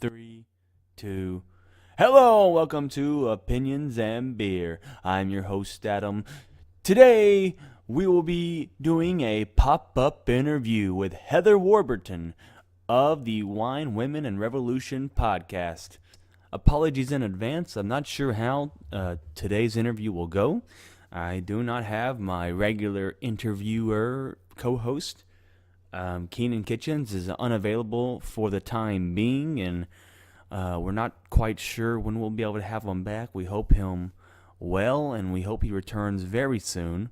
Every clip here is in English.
3, 2. Hello, welcome to Opinions and Beer. I'm your host, Adam. Today, we will be doing a pop-up interview with Heather Warburton of the Wine, Women, and Revolution podcast. Apologies in advance. I'm not sure how today's interview will go. I do not have my regular interviewer co-host. Keenan Kitchens is unavailable for the time being, and we're not quite sure when we'll be able to have him back. We hope him well, and we hope he returns very soon.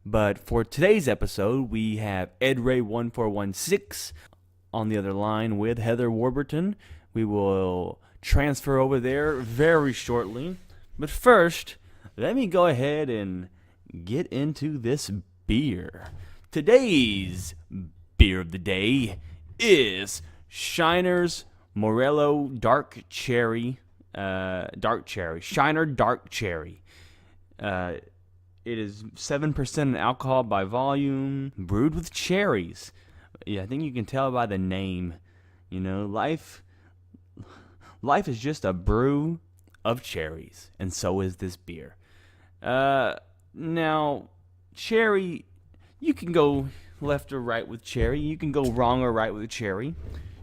But for today's episode, we have Edray 1416 on the other line with Heather Warburton. We will transfer over there very shortly. But first, let me go ahead and get into this beer. Today's beer of the day is Shiner's Morello Dark Cherry. Shiner Dark Cherry. It is 7% in alcohol by volume, brewed with cherries. Yeah, I think you can tell by the name. You know, life is just a brew of cherries, and so is this beer. Now, cherry, you can go left or right with cherry. You can go wrong or right with cherry.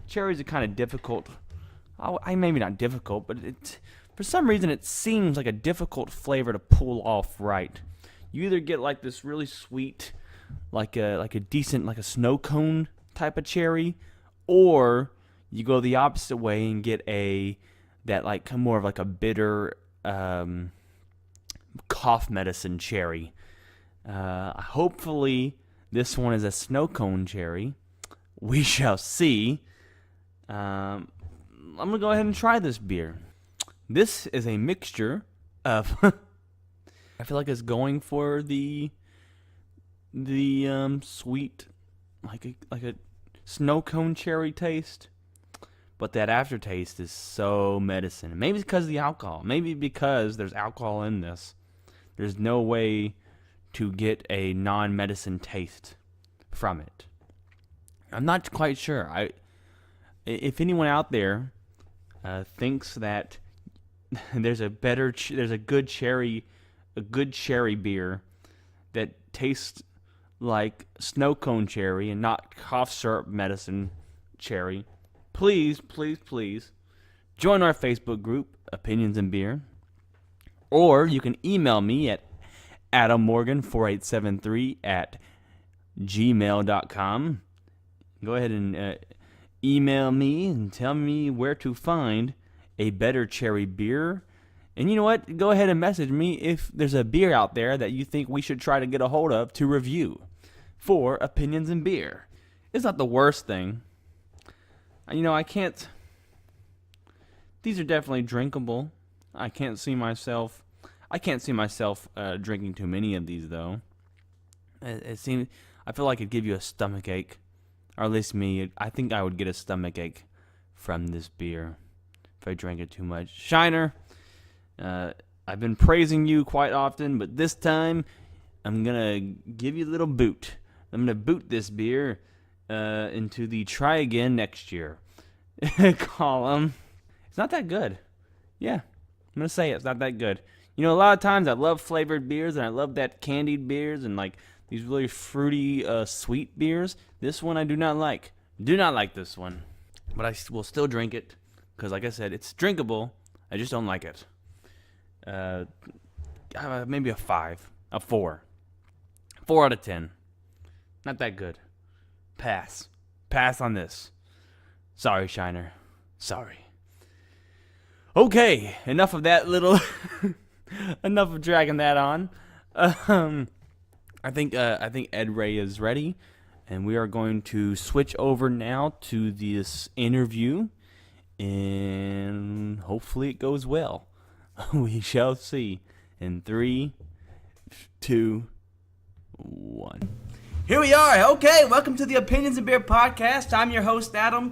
Cherries are kind of difficult. Maybe not difficult, but for some reason it seems like a difficult flavor to pull off right. You either get like this really sweet, like a decent, like a snow cone type of cherry, or you go the opposite way and get more of like a bitter cough medicine cherry. Hopefully this one is a snow cone cherry. We shall see. I'm going to go ahead and try this beer. This is a mixture of I feel like it's going for the sweet, like a snow cone cherry taste, but that aftertaste is so medicine. Maybe it's because of the alcohol. Maybe because there's alcohol in this. There's no way to get a non-medicine taste from it. I'm not quite sure. If anyone out there thinks that there's a good cherry beer that tastes like snow cone cherry and not cough syrup medicine cherry, please join our Facebook group, Opinions and Beer, or you can email me at adammorgan4873@gmail.com. Go ahead and email me and tell me where to find a better cherry beer. And you know what? Go ahead and message me if there's a beer out there that you think we should try to get a hold of to review for Opinions and Beer. It's not the worst thing. You know, these are definitely drinkable. I can't see myself drinking too many of these, though. I feel like it'd give you a stomach ache. Or at least me, I think I would get a stomach ache from this beer if I drank it too much. Shiner, I've been praising you quite often, but this time I'm going to give you a little boot. I'm going to boot this beer into the try again next year column. It's not that good. Yeah, I'm going to say it's not that good. You know, a lot of times I love flavored beers, and I love that candied beers and like these really fruity, sweet beers. This one I do not like. Do not like this one. But I will still drink it because, like I said, it's drinkable. I just don't like it. Maybe a 5. A 4. 4 out of 10. Not that good. Pass. Pass on this. Sorry, Shiner. Sorry. Okay, enough of that little... enough of dragging that on. I think Edray is ready, and we are going to switch over now to this interview, and hopefully it goes well. We shall see. In 3, 2, 1. Here we are. Okay, welcome to the Opinions and Beer podcast. I'm your host, Adam.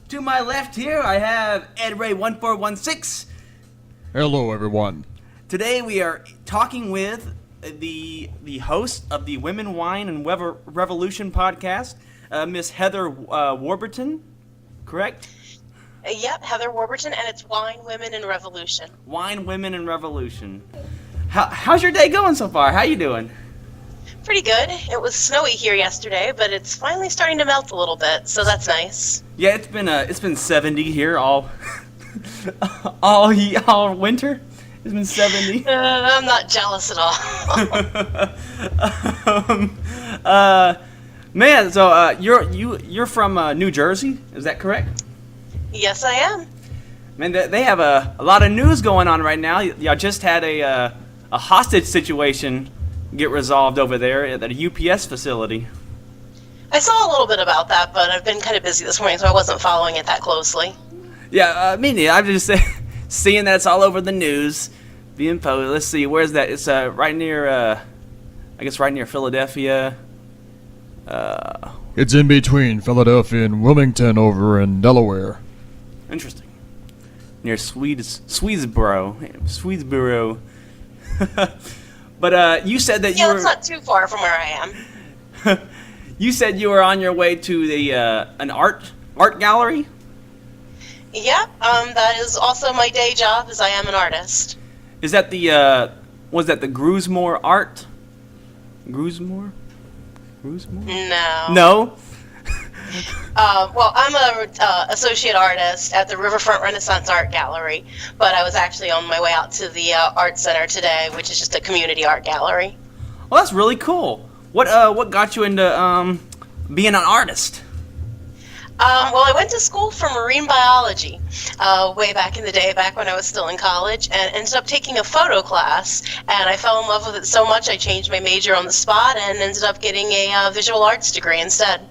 To my left here, I have Edray 1416. Hello, everyone. Today we are talking with the host of the Women, Wine, and Revolution podcast, Miss Heather Warburton, correct? Yep, Heather Warburton, and it's Wine, Women, and Revolution. Wine, Women, and Revolution. How's your day going so far? How you doing? Pretty good. It was snowy here yesterday, but it's finally starting to melt a little bit, so that's nice. Yeah, it's been 70 here all all winter. It's been 70. I'm not jealous at all. Man, so you're from New Jersey, is that correct? Yes, I am. Man, they have a lot of news going on right now. Y'all just had a hostage situation get resolved over there at a UPS facility. I saw a little bit about that, but I've been kind of busy this morning, so I wasn't following it that closely. Yeah, me neither. I'm just seeing that it's all over the news, being posted. Let's see, where's that? It's right near, I guess right near Philadelphia. It's in between Philadelphia and Wilmington over in Delaware. Interesting. Near Swedesboro. But you said that Yeah, it's not too far from where I am. You said you were on your way to the an art gallery. Yeah, that is also my day job, as I am an artist. Is that the was that the Grusmore art? Grusmore? No. No. Well, I'm a associate artist at the Riverfront Renaissance Art Gallery, but I was actually on my way out to the Art Center today, which is just a community art gallery. Well, that's really cool. What got you into being an artist? Well, I went to school for marine biology way back in the day, back when I was still in college, and ended up taking a photo class, and I fell in love with it so much I changed my major on the spot and ended up getting a visual arts degree instead.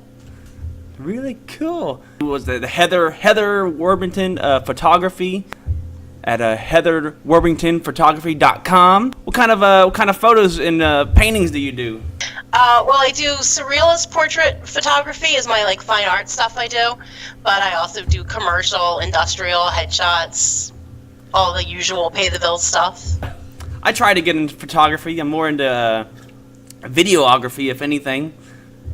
Really cool. Was the Heather Warburton photography at heatherwarburtonphotography.com? What kind of photos and paintings do you do? Well, I do surrealist portrait photography is my fine art stuff I do, but I also do commercial, industrial, headshots, all the usual pay the bills stuff. I try to get into photography. I'm more into videography, if anything.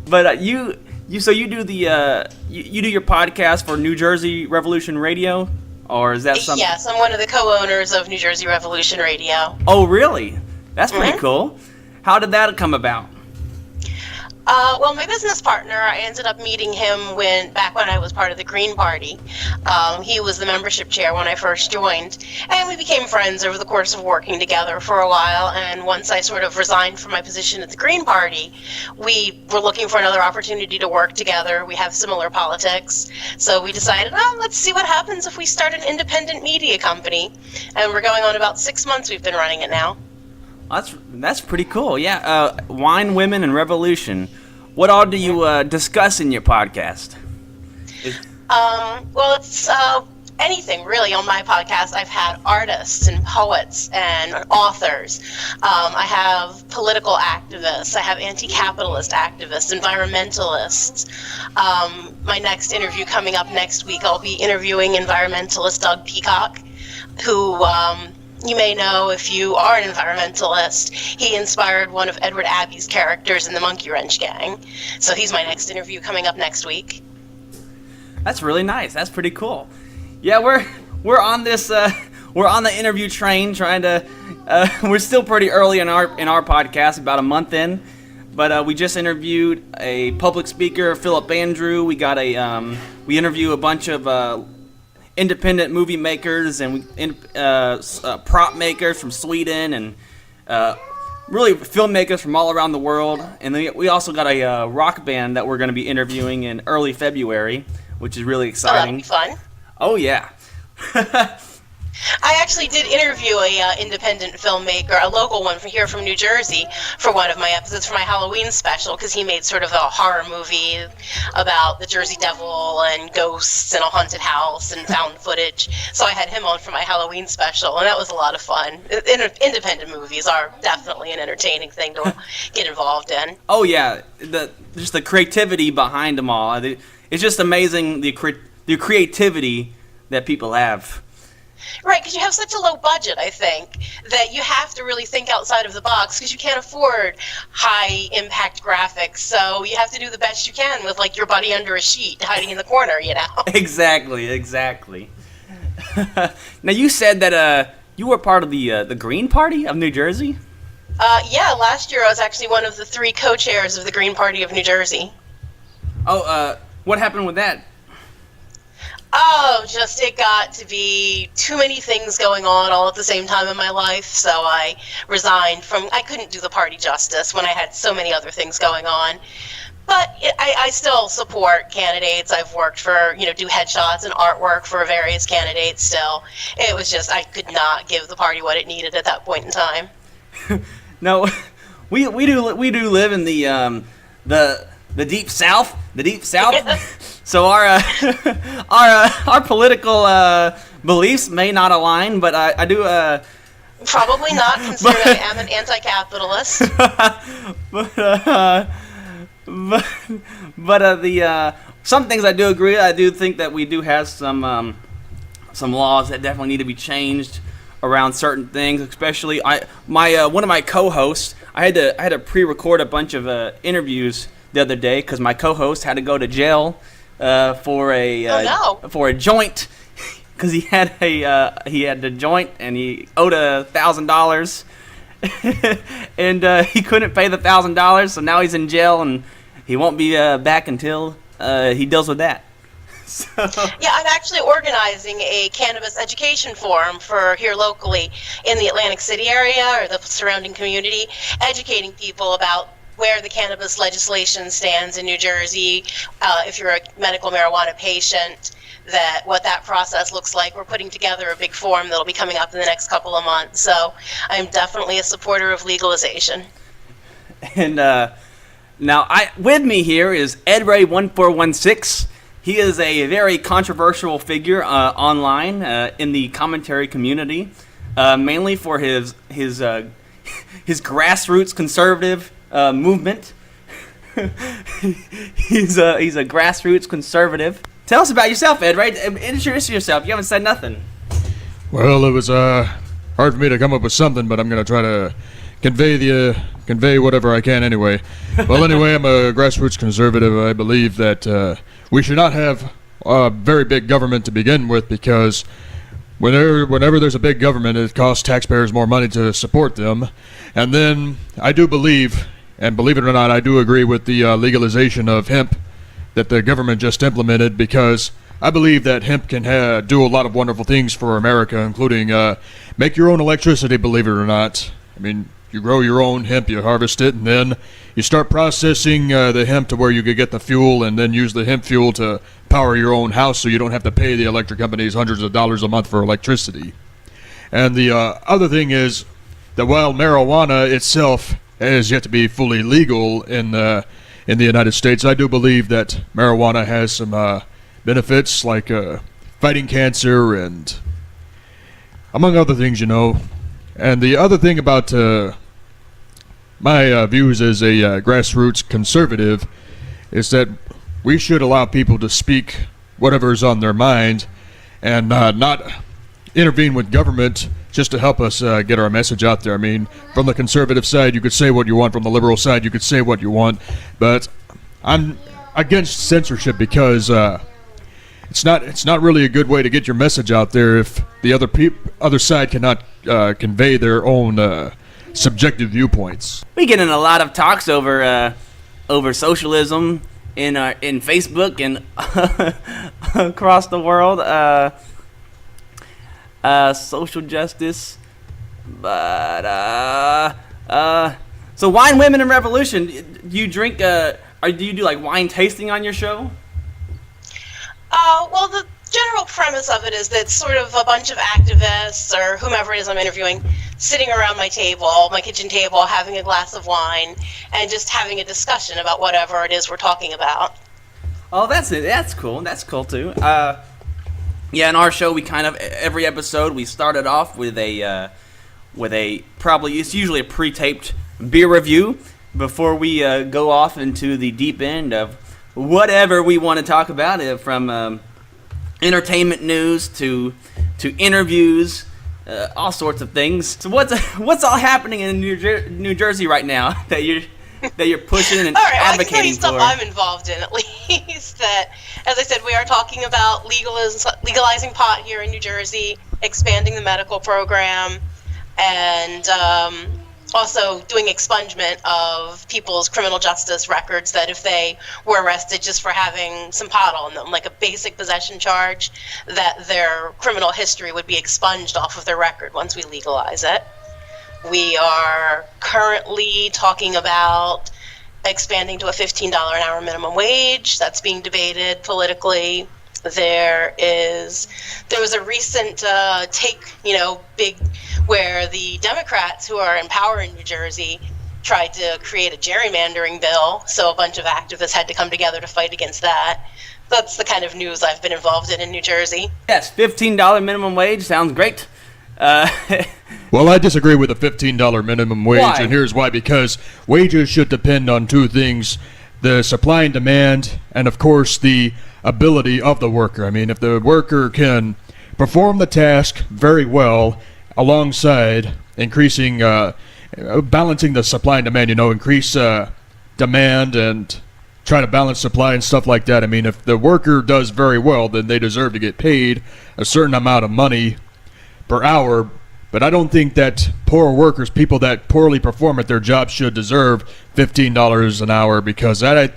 But you do the you do your podcast for New Jersey Revolution Radio, or is that something? Yes, I'm one of the co-owners of New Jersey Revolution Radio. Oh, really? That's pretty cool. How did that come about? Well, my business partner, I ended up meeting him back when I was part of the Green Party. He was the membership chair when I first joined, and we became friends over the course of working together for a while. And once I sort of resigned from my position at the Green Party, we were looking for another opportunity to work together. We have similar politics, so we decided, let's see what happens if we start an independent media company. And we're going on about 6 months we've been running it now. That's pretty cool. Yeah, Wine, Women, and Revolution. What all do you discuss in your podcast? Well, it's anything really on my podcast. I've had artists and poets and authors. I have political activists. I have anti-capitalist activists, environmentalists. My next interview coming up next week, I'll be interviewing environmentalist Doug Peacock, who you may know if you are an environmentalist. He inspired one of Edward Abbey's characters in the Monkey Wrench Gang. So he's my next interview coming up next week. That's really nice. That's pretty cool. Yeah, we're on this we're on the interview train trying to we're still pretty early in our podcast, about a month in. But we just interviewed a public speaker, Philip Andrew. We got we interview a bunch of independent movie makers and prop makers from Sweden and really filmmakers from all around the world. And then we also got a rock band that we're going to be interviewing in early February, which is really exciting. Oh, that'll be fun. Oh, yeah. I actually did interview a independent filmmaker, a local one from New Jersey, for one of my episodes for my Halloween special, because he made sort of a horror movie about the Jersey Devil and ghosts and a haunted house and found footage. So I had him on for my Halloween special, and that was a lot of fun. Independent movies are definitely an entertaining thing to get involved in. Oh yeah, just the creativity behind them all. It's just amazing the creativity that people have. Right, because you have such a low budget, I think, that you have to really think outside of the box because you can't afford high impact graphics. So you have to do the best you can with like your buddy under a sheet hiding in the corner, you know. Exactly. Now you said that you were part of the Green Party of New Jersey. Yeah, last year I was actually one of the 3 co-chairs of the Green Party of New Jersey. Oh, what happened with that? Oh, just it got to be too many things going on all at the same time in my life, so I resigned from. I couldn't do the party justice when I had so many other things going on. But I still support candidates. I've worked for, do headshots and artwork for various candidates still. It was just, I could not give the party what it needed at that point in time. No, we do live in the deep South. The deep South. So our political beliefs may not align, but I do. Probably not, considering I am an anti-capitalist. But the some things I do agree. I do think that we do have some laws that definitely need to be changed around certain things, especially one of my co-hosts. I had to pre-record a bunch of interviews the other day because my co-host had to go to jail for a joint because he had the joint and he owed $1,000 and he couldn't pay the $1,000, so now he's in jail and he won't be back until he deals with that. So. Yeah, I'm actually organizing a cannabis education forum for here locally in the Atlantic City area or the surrounding community, educating people about where the cannabis legislation stands in New Jersey, if you're a medical marijuana patient, what that process looks like. We're putting together a big forum that'll be coming up in the next couple of months. So I'm definitely a supporter of legalization. And now with me here is Edray 1416. He is a very controversial figure online in the commentary community, mainly for his grassroots conservative movement. He's a grassroots conservative. Tell us about yourself, Edray. Introduce yourself. You haven't said nothing. Well, it was hard for me to come up with something, but I'm going to try to convey whatever I can anyway. Well, anyway, I'm a grassroots conservative. I believe that we should not have a very big government to begin with, because whenever there's a big government, it costs taxpayers more money to support them. And then I do believe, and believe it or not, I do agree with the legalization of hemp that the government just implemented, because I believe that hemp can do a lot of wonderful things for America, including make your own electricity, believe it or not. I mean, you grow your own hemp, you harvest it, and then you start processing the hemp to where you could get the fuel and then use the hemp fuel to power your own house, so you don't have to pay the electric companies hundreds of dollars a month for electricity. And the other thing is that while marijuana itself has yet to be fully legal in the United States, I do believe that marijuana has some benefits like fighting cancer and among other things, And the other thing about my views as a grassroots conservative is that we should allow people to speak whatever's on their mind and not intervene with government just to help us get our message out there. I mean, from the conservative side, you could say what you want. From the liberal side, you could say what you want. But I'm against censorship because it's not really a good way to get your message out there if the other side cannot convey their own subjective viewpoints. We get in a lot of talks over socialism in Facebook and across the world, social justice, but so wine, women, and revolution. Do you drink? Do you do like wine tasting on your show? Well, the general premise of it is that it's sort of a bunch of activists or whomever it is I'm interviewing sitting around my kitchen table, having a glass of wine, and just having a discussion about whatever it is we're talking about. Oh, that's it. That's cool. That's cool too. Yeah, in our show, we kind of every episode we started off with a probably it's usually a pre-taped beer review before we go off into the deep end of whatever we want to talk about, from entertainment news to to interviews, all sorts of things. So what's all happening in New Jersey right now that you're pushing and all right, advocating stuff for? I'm involved in, at least. That, as I said, we are talking about legalizing pot here in New Jersey, expanding the medical program, and also doing expungement of people's criminal justice records, that if they were arrested just for having some pot on them, like a basic possession charge, that their criminal history would be expunged off of their record once we legalize it. We are currently talking about expanding to a $15 an hour minimum wage. That's being debated politically. There was a recent big, where the Democrats who are in power in New Jersey tried to create a gerrymandering bill, so a bunch of activists had to come together to fight against that. That's the kind of news I've been involved in New Jersey. Yes, $15 minimum wage sounds great. Well, I disagree with the $15 minimum wage, Why? and here's why. Because wages should depend on two things: the supply and demand, and of course the ability of the worker. I mean, if the worker can perform the task very well alongside increasing, balancing the supply and demand, increase demand and try to balance supply and stuff like that. I mean, if the worker does very well, then they deserve to get paid a certain amount of money per hour. But I don't think that poor workers, people that poorly perform at their job, should deserve $15 an hour, because I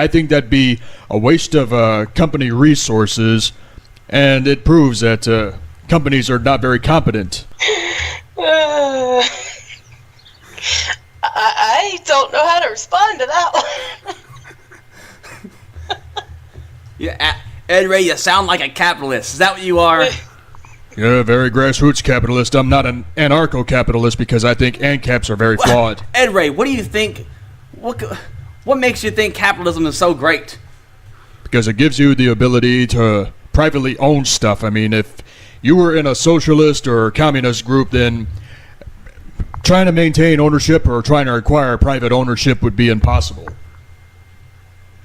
think that'd be a waste of company resources, and it proves that companies are not very competent. I don't know how to respond to that one. Yeah, Edray, you sound like a capitalist. Is that what you are? Yeah, very grassroots capitalist. I'm not an anarcho-capitalist, because I think ANCAPs are very flawed. Edray, what do you think? What makes you think capitalism is so great? Because it gives you the ability to privately own stuff. I mean, if you were in a socialist or communist group, then trying to maintain ownership or trying to acquire private ownership would be impossible.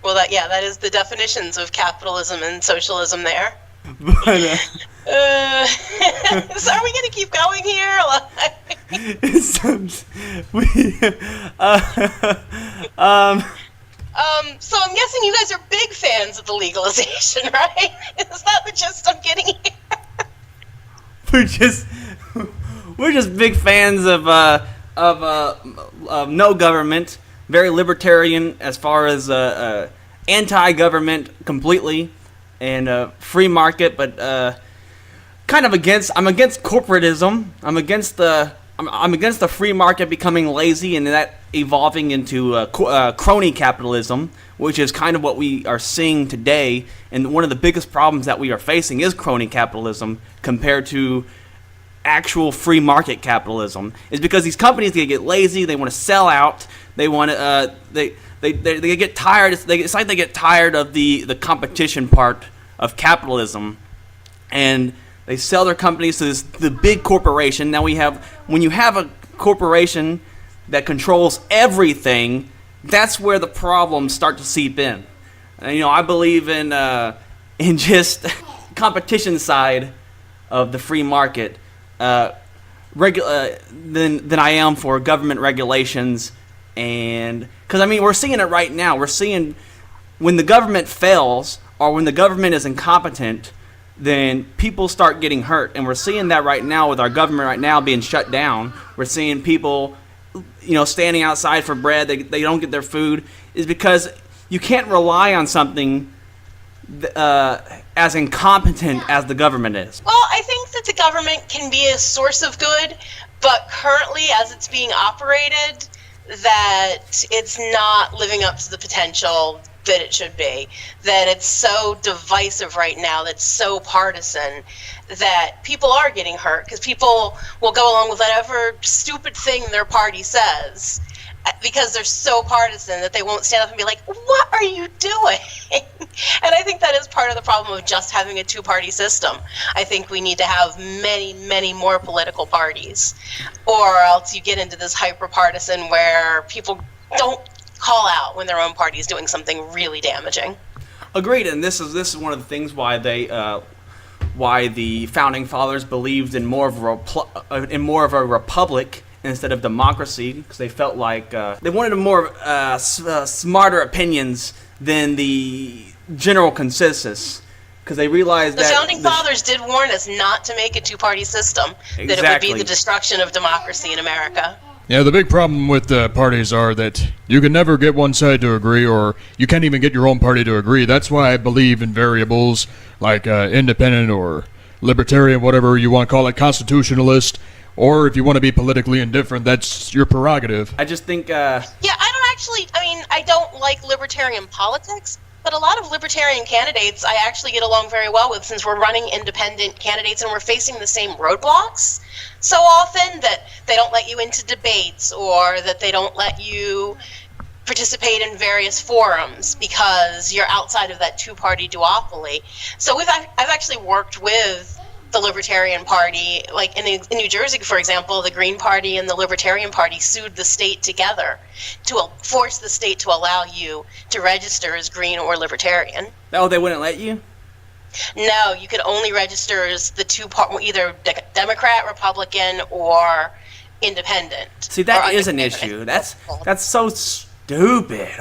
Well, that is the definitions of capitalism and socialism there. But, So are we going to keep going here? So I'm guessing you guys are big fans of the legalization, right? Is that the gist I'm getting here? we're just big fans of no government, very libertarian as far as anti-government completely, and free market, but I'm against corporatism. I'm against the free market becoming lazy and that evolving into crony capitalism, which is kind of what we are seeing today. And one of the biggest problems that we are facing is crony capitalism compared to actual free market capitalism, is because these companies, they get lazy, they want to sell out, they want to they get tired. It's like they get tired of the competition part of capitalism, and they sell their companies to the big corporation. Now when you have a corporation that controls everything, that's where the problems start to seep in. I believe in just competition side of the free market than I am for government regulations. And because we're seeing it right now. We're seeing when the government fails or when the government is incompetent, then people start getting hurt. And we're seeing that right now with our government right now being shut down. We're seeing people, standing outside for bread. They don't get their food. Is because you can't rely on something as incompetent as the government is. Well, I think that the government can be a source of good, but currently as it's being operated, that it's not living up to the potential that it should be, that it's so divisive right now, that's so partisan, that people are getting hurt because people will go along with whatever stupid thing their party says because they're so partisan that they won't stand up and be like, what are you doing? And I think that is part of the problem of just having a two-party system. I think we need to have many, many more political parties, or else you get into this hyper-partisan where people don't call out when their own party is doing something really damaging. Agreed, and this is one of the things why they why the founding fathers believed in more of a republic instead of democracy, because they felt like they wanted a more smarter opinions than the general consensus, because they realized the that founding fathers did warn us not to make a two-party system, that it would be the destruction of democracy in America. Yeah, the big problem with parties are that you can never get one side to agree, or you can't even get your own party to agree. That's why I believe in variables like independent or libertarian, whatever you want to call it, constitutionalist, or if you want to be politically indifferent, that's your prerogative. I just think... I don't like libertarian politics, but a lot of libertarian candidates I actually get along very well with, since we're running independent candidates and we're facing the same roadblocks so often, that they don't let you into debates, or that they don't let you participate in various forums because you're outside of that two-party duopoly. So I've actually worked with the Libertarian Party, like in New Jersey, for example. The Green Party and the Libertarian Party sued the state together to force the state to allow you to register as Green or Libertarian. Oh, they wouldn't let you? No, you could only register as the either Democrat, Republican, or Independent. See, that is an issue. That's so stupid.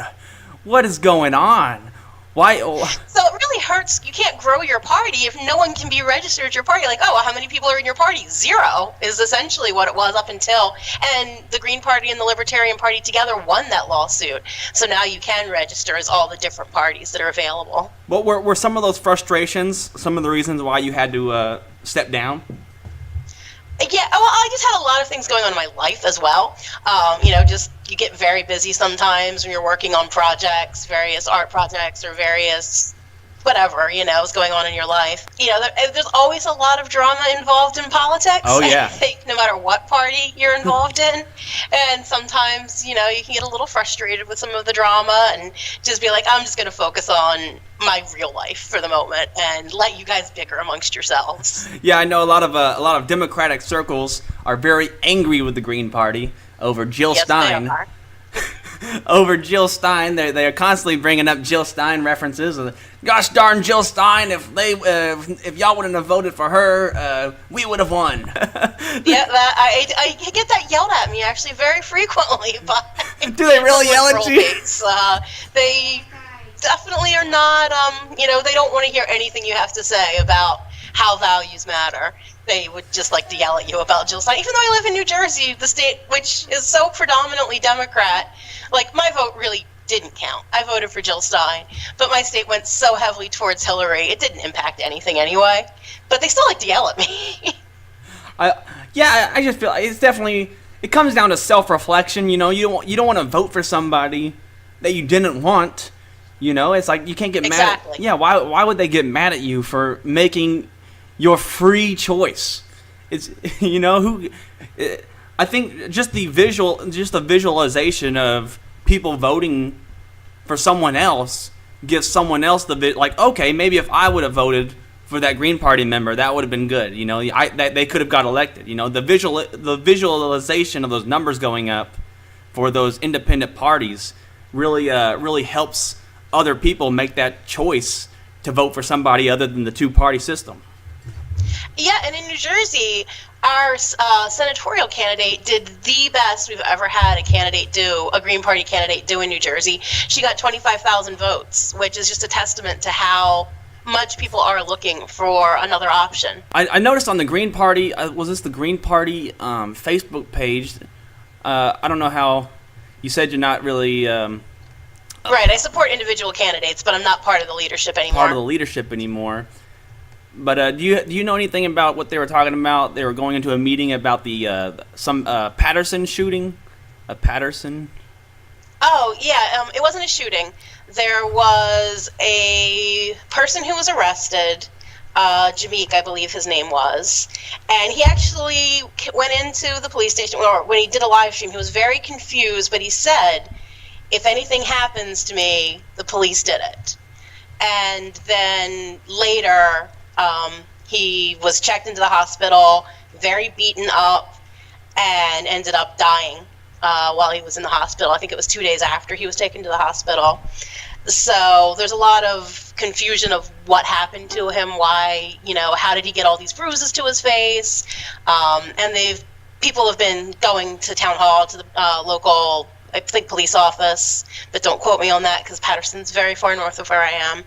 What is going on? Why? So it really hurts. You can't grow your party if no one can be registered at your party. Like, oh, well, how many people are in your party? 0 is essentially what it was up until. And the Green Party and the Libertarian Party together won that lawsuit. So now you can register as all the different parties that are available. What were some of those frustrations, some of the reasons why you had to step down? Yeah, well, I just had a lot of things going on in my life as well. Just you get very busy sometimes when you're working on projects, various art projects, or various whatever, is going on in your life. There's always a lot of drama involved in politics. Oh, yeah. I think no matter what party you're involved in. And sometimes, you can get a little frustrated with some of the drama and just be like, I'm just going to focus on my real life for the moment and let you guys bicker amongst yourselves. Yeah, I know a lot of Democratic circles are very angry with the Green Party over Jill Stein. They are. Over Jill Stein, they are constantly bringing up Jill Stein references. Gosh darn Jill Stein! If y'all wouldn't have voted for her, we would have won. Yeah, I get that yelled at me actually very frequently. Do they really yell at you? They definitely are not. They don't want to hear anything you have to say about how values matter. They would just like to yell at you about Jill Stein. Even though I live in New Jersey, the state which is so predominantly Democrat, like my vote really didn't count. I voted for Jill Stein, but my state went so heavily towards Hillary, it didn't impact anything anyway. But they still like to yell at me. I just feel it's definitely, it comes down to self-reflection. You don't want to vote for somebody that you didn't want. It's like you can't get mad at, yeah, why would they get mad at you for making your free choice? It's I think just the visualization of people voting for someone else gives someone else okay, maybe if I would have voted for that Green Party member, that would have been good. They could have got elected. The visualization of those numbers going up for those independent parties really helps other people make that choice to vote for somebody other than the two-party system. Yeah, and in New Jersey, our senatorial candidate did the best we've ever had a Green Party candidate do in New Jersey. She got 25,000 votes, which is just a testament to how much people are looking for another option. I noticed on the Green Party, was this the Green Party Facebook page? I don't know how, you said you're not really... Right, I support individual candidates, but I'm not part of the leadership anymore. But do you know anything about what they were talking about? They were going into a meeting about the some Patterson shooting. A Patterson. Oh yeah, it wasn't a shooting. There was a person who was arrested. Jameek, I believe his name was, and he actually went into the police station, or when he did a live stream, he was very confused, but he said, if anything happens to me, the police did it. And then later, he was checked into the hospital, very beaten up, and ended up dying while he was in the hospital. I think it was 2 days after he was taken to the hospital. So there's a lot of confusion of what happened to him, why, how did he get all these bruises to his face? And people have been going to town hall, to the local, I think, police office, but don't quote me on that because Patterson's very far north of where I am,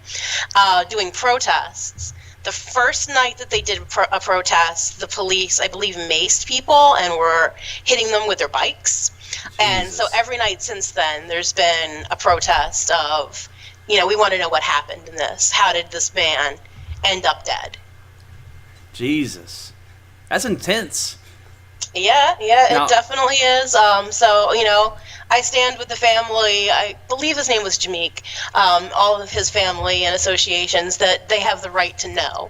doing protests. The first night that they did a protest, the police, I believe, maced people and were hitting them with their bikes. Jesus. And so every night since then, there's been a protest of, we want to know what happened in this. How did this man end up dead? Jesus. That's intense. Yeah, it definitely is. So, I stand with the family. I believe his name was Jameek. All of his family and associations, that they have the right to know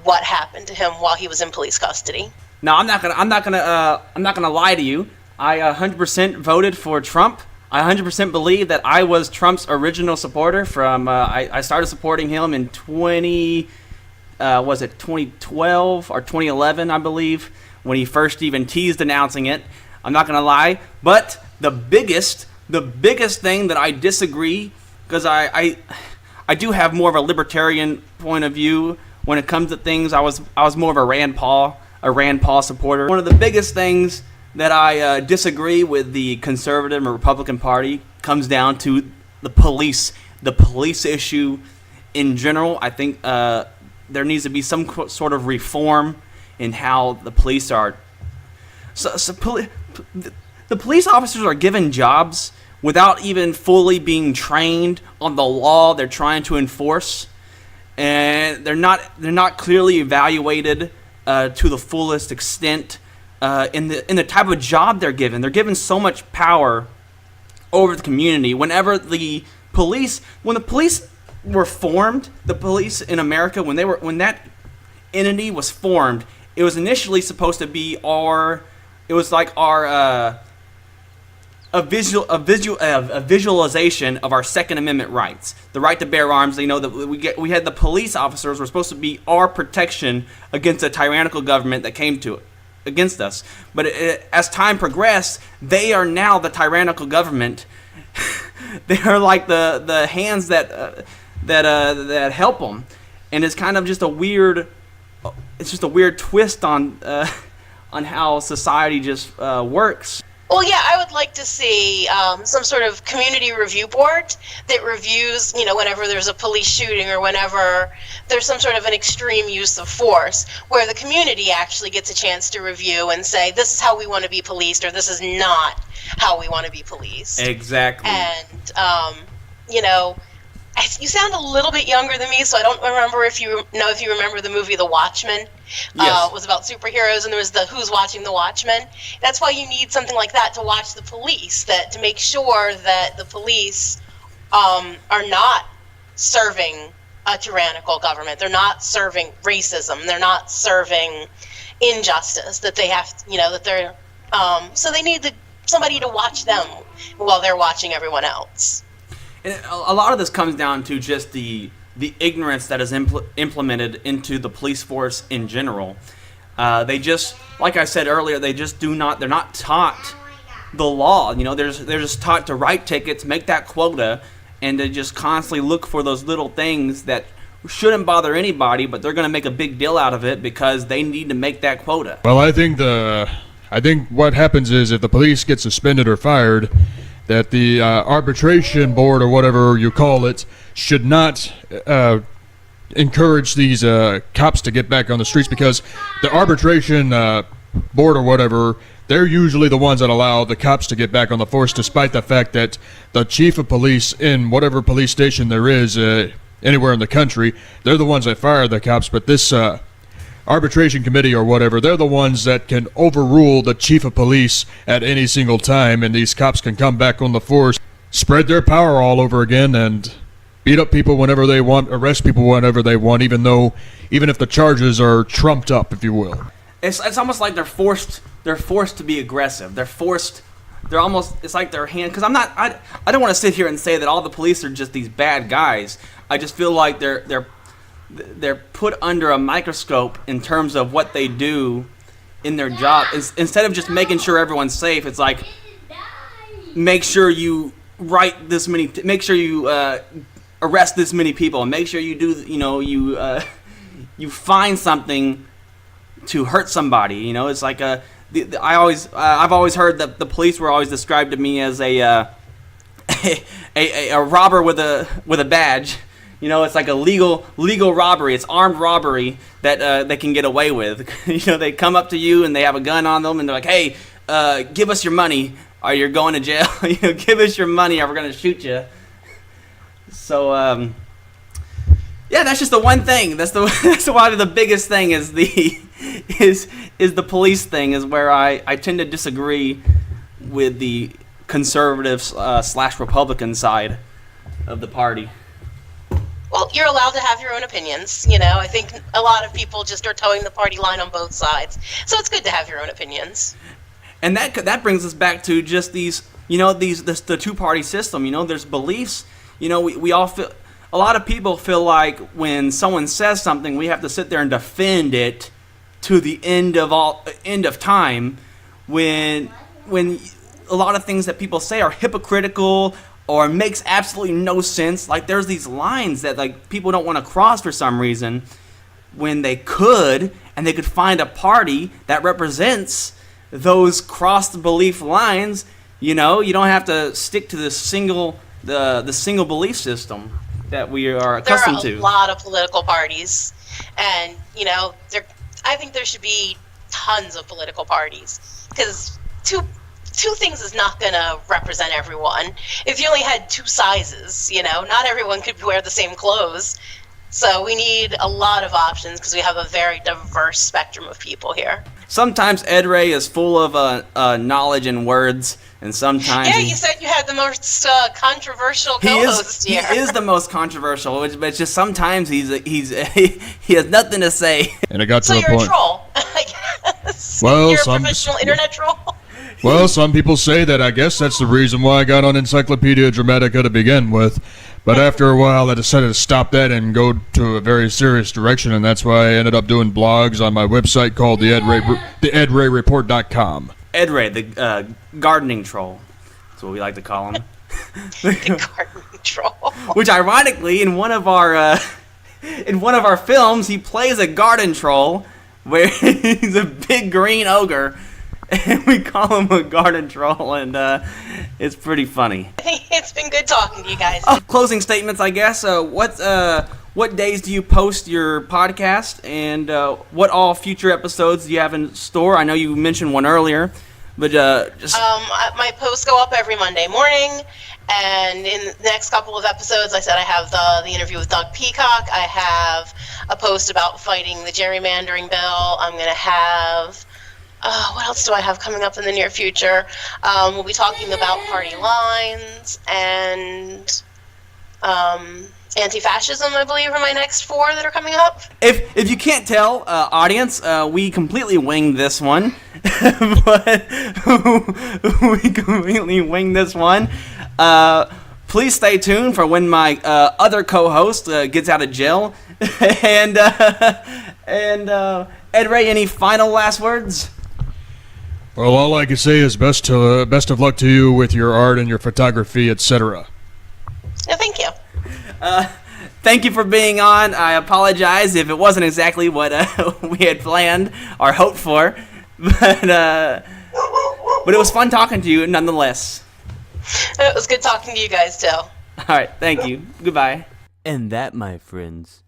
what happened to him while he was in police custody. Now, I'm not gonna lie to you. I 100% voted for Trump. I 100% believe that I was Trump's original supporter. I started supporting him in 2012 or 2011, I believe, when he first even teased announcing it. I'm not gonna lie, but the biggest thing that I disagree, because I do have more of a libertarian point of view when it comes to things. I was more of a Rand Paul supporter. One of the biggest things that I disagree with the conservative and Republican Party comes down to the police issue in general. I think there needs to be some sort of reform in how the police are. The police officers are given jobs without even fully being trained on the law they're trying to enforce, and they're not clearly evaluated to the fullest extent in the type of job they're given. They're given so much power over the community. When the police were formed, the police in America, when that entity was formed, it was initially supposed to be a visualization of our Second Amendment rights, the right to bear arms. That we had the police officers were supposed to be our protection against a tyrannical government that came against us. But as time progressed, they are now the tyrannical government. They are like the hands that help them, and it's kind of just a weird twist on how society just works. Well, yeah, I would like to see some sort of community review board that reviews, whenever there's a police shooting or whenever there's some sort of an extreme use of force, where the community actually gets a chance to review and say, this is how we want to be policed, or this is not how we want to be policed. Exactly. And, you sound a little bit younger than me, so I don't remember if you remember the movie The Watchmen. Yes. It was about superheroes, and there was the Who's Watching the Watchmen. That's why you need something like that to watch the police, to make sure that the police are not serving a tyrannical government. They're not serving racism. They're not serving injustice. That they have, that they're. So they need somebody to watch them while they're watching everyone else. And a lot of this comes down to just the ignorance that is implemented into the police force in general. They just, like I said earlier, they're not taught the law. They're just taught to write tickets, make that quota, and to just constantly look for those little things that shouldn't bother anybody, but they're going to make a big deal out of it because they need to make that quota. Well, I think what happens is if the police get suspended or fired, that the arbitration board or whatever you call it should not encourage these cops to get back on the streets, because the arbitration board or whatever, they're usually the ones that allow the cops to get back on the force, despite the fact that the chief of police in whatever police station there is anywhere in the country, they're the ones that fire the cops. But this arbitration committee or whatever, they're the ones that can overrule the chief of police at any single time, and these cops can come back on the force, spread their power all over again, and beat up people whenever they want, arrest people whenever they want, even if the charges are trumped up, if you will. It's almost like they're forced to be aggressive. It's like their hand, because I don't want to sit here and say that all the police are just these bad guys. I just feel like they're put under a microscope in terms of what they do in their job. Instead of just making sure everyone's safe, it's like, make sure you write this many, make sure you arrest this many people, and make sure you do, you find something to hurt somebody. It's like I've always heard that the police were always described to me as a robber with a badge. It's like a legal robbery. It's armed robbery that they can get away with. They come up to you and they have a gun on them and they're like, "Hey, give us your money, or you're going to jail. Give us your money, or we're gonna shoot you." So, yeah, that's just the one thing. That's why the biggest thing is the police thing. Is where I tend to disagree with the conservative / Republican side of the party. Well, you're allowed to have your own opinions. I think a lot of people just are towing the party line on both sides. So it's good to have your own opinions. And that brings us back to just the two-party system. There's beliefs. We all feel, a lot of people feel like when someone says something, we have to sit there and defend it to the end of time. When a lot of things that people say are hypocritical or makes absolutely no sense. Like there's these lines that like people don't want to cross for some reason, when they could find a party that represents those crossed belief lines. You don't have to stick to the single belief system that we are accustomed to. There are a lot of political parties, and I think there should be tons of political parties, because two things is not going to represent everyone. If you only had two sizes, not everyone could wear the same clothes. So we need a lot of options because we have a very diverse spectrum of people here. Sometimes Edray is full of knowledge and words, and sometimes you said you had the most controversial co-host here. He is the most controversial, but it's just sometimes he has nothing to say. And it got to a point. So you're a troll, I guess. Well, you're a professional internet troll. Well, some people say that. I guess that's the reason why I got on Encyclopedia Dramatica to begin with. But after a while, I decided to stop that and go to a very serious direction, and that's why I ended up doing blogs on my website called the EdrayReport.com. Edray, the gardening troll. That's what we like to call him. The gardening troll. Which, ironically, in one of our films, he plays a garden troll where he's a big green ogre. And we call him a garden troll, and it's pretty funny. It's been good talking to you guys. Closing statements, I guess. What days do you post your podcast, and what all future episodes do you have in store? I know you mentioned one earlier, but just... my posts go up every Monday morning, and in the next couple of episodes, I said I have the interview with Doug Peacock. I have a post about fighting the gerrymandering bill. I'm going to have... what else do I have coming up in the near future? We'll be talking about party lines and anti-fascism, I believe, are my next 4 that are coming up. If you can't tell, audience, we completely winged this one. But we completely winged this one. Please stay tuned for when my other co-host gets out of jail. and Edray, any final last words? Well, all I can say is best of luck to you with your art and your photography, etc. No, thank you. Thank you for being on. I apologize if it wasn't exactly what we had planned or hoped for, but it was fun talking to you nonetheless. It was good talking to you guys too. All right, thank you. Goodbye. And that, my friends,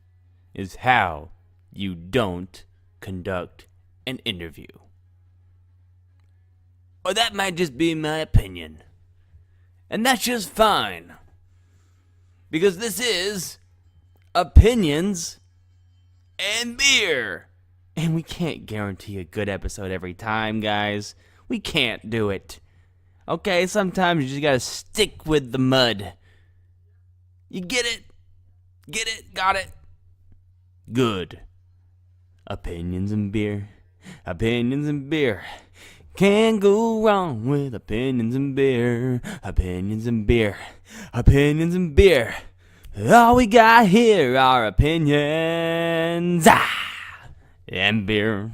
is how you don't conduct an interview. Or that might just be my opinion. And that's just fine. Because this is Opinions and Beer. And we can't guarantee a good episode every time, guys. We can't do it. Okay, sometimes you just gotta stick with the mud. You get it? Get it? Got it? Good. Opinions and Beer. Opinions and Beer. Can't go wrong with opinions and beer. Opinions and beer. Opinions and beer. All we got here are opinions and beer.